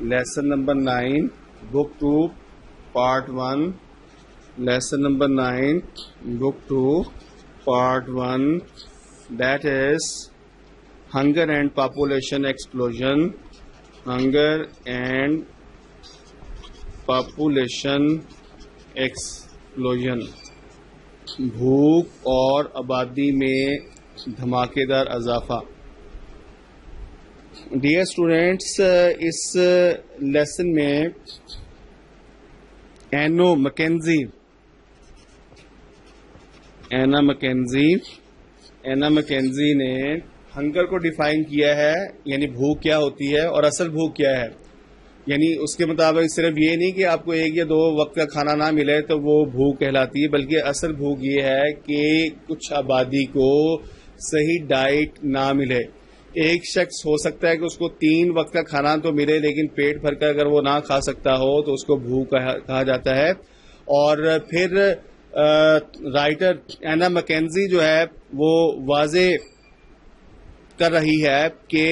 lesson number 9, book 2, part 1. Lesson number 9, book 2, part 1. That is hunger and population explosion. Hunger and population explosion. بھوک اور آبادی میں دھماکے دار اضافہ. ڈیئر اسٹوڈینٹس، اس لیسن میں اینا مکینزی نے ہنگر کو ڈیفائن کیا ہے، یعنی بھوک کیا ہوتی ہے اور اصل بھوک کیا ہے. یعنی اس کے مطابق صرف یہ نہیں کہ آپ کو 1 یا 2 وقت کا کھانا نہ ملے تو وہ بھوک کہلاتی ہے، بلکہ اصل بھوک یہ ہے کہ کچھ آبادی کو صحیح ڈائٹ نہ ملے. ایک شخص ہو سکتا ہے کہ اس کو 3 وقت کا کھانا تو ملے، لیکن پیٹ بھر کر اگر وہ نہ کھا سکتا ہو تو اس کو بھوک کہا جاتا ہے. اور پھر رائٹر اینا مکینزی جو ہے وہ واضح کر رہی ہے کہ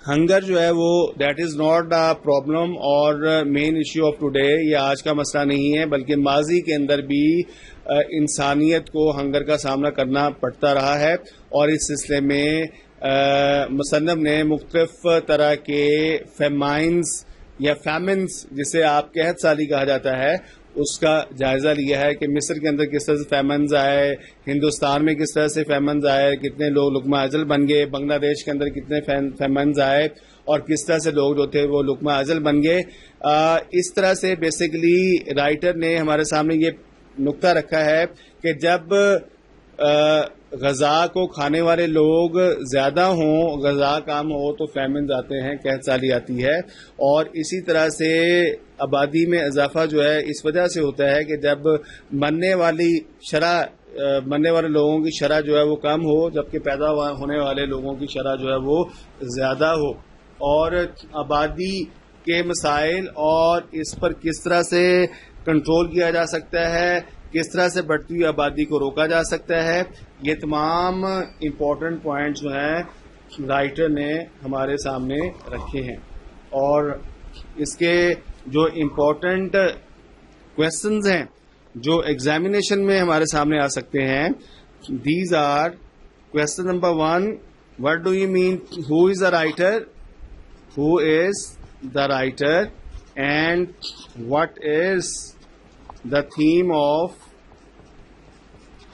ہنگر جو ہے وہ that is not a problem اور مین ایشو آف ٹوڈے. یہ آج کا مسئلہ نہیں ہے، بلکہ ماضی کے اندر بھی انسانیت کو ہنگر کا سامنا کرنا پڑتا رہا ہے. اور اس سلسلے میں مصنف نے مختلف طرح کے فیمائنز یا فیمنز، جسے آپ قحط سالی کہا جاتا ہے، اس کا جائزہ لیا ہے کہ مصر کے اندر کس طرح سے فیمنز آئے، ہندوستان میں کس طرح سے فیمنز آئے، کتنے لوگ لقمہ اجل بن گئے، بنگلہ دیش کے اندر کتنے فیمنز آئے اور کس طرح سے لوگ جو تھے وہ لقمہ اجل بن گئے. اس طرح سے بیسیکلی رائٹر نے ہمارے سامنے یہ نقطہ رکھا ہے کہ جب غذا کو کھانے والے لوگ زیادہ ہوں، غذا کم ہو تو فیمنز آتے ہیں، قحط سالی آتی ہے. اور اسی طرح سے آبادی میں اضافہ جو ہے اس وجہ سے ہوتا ہے کہ جب مرنے والے لوگوں کی شرح جو ہے وہ کم ہو، جبکہ پیدا ہونے والے لوگوں کی شرح جو ہے وہ زیادہ ہو. اور آبادی کے مسائل اور اس پر کس طرح سے کنٹرول کیا جا سکتا ہے، کس طرح سے بڑھتی ہوئی آبادی کو روکا جا سکتا ہے، یہ تمام امپورٹنٹ پوائنٹس جو ہیں رائٹر نے ہمارے سامنے رکھے ہیں. اور اس کے جو امپورٹنٹ کویسچنز ہیں جو ایگزامینیشن میں ہمارے سامنے آ سکتے ہیں، these are question number 1، what do you mean who is the writer, who is the writer, and what is the theme of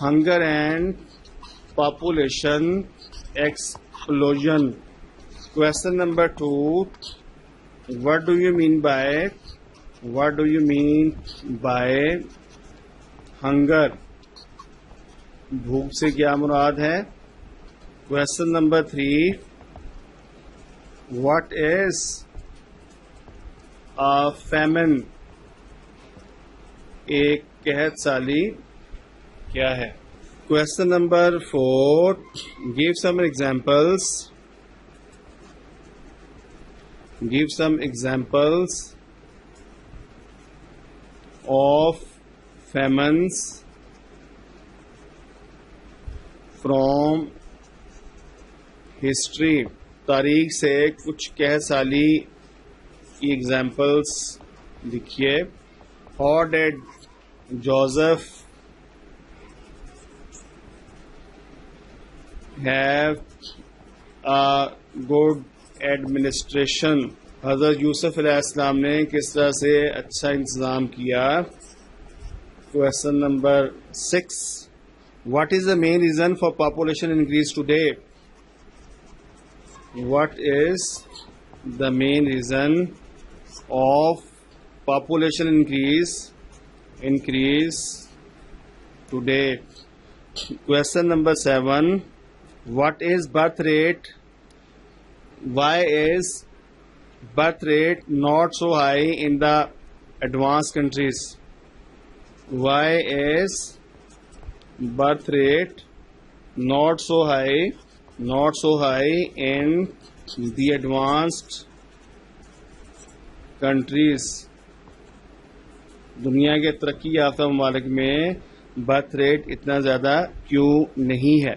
hunger and population explosion. Question number 2, what do you mean by hunger? بھوک سے کیا مراد ہے؟ Question number 3, what is a famine? ایک قحط سالی کیا ہے؟ Question number 4, give some examples of famines from history. تاریخ سے کچھ قحط سالی کی ایگزامپلس لکھیے. How did Joseph have a good administration? حضرت یوسف علیہ السلام نے کس طرح سے اچھا انتظام کیا. Question number 6, what is the main reason for population increase today? What is the main reason of population increase today? Question number 7, what is birth rate? Why is birth rate not so high in the advanced countries? Why is birth rate not so high in the advanced countries? دنیا کے ترقی یافتہ ممالک میں birth rate اتنا زیادہ کیوں نہیں ہے؟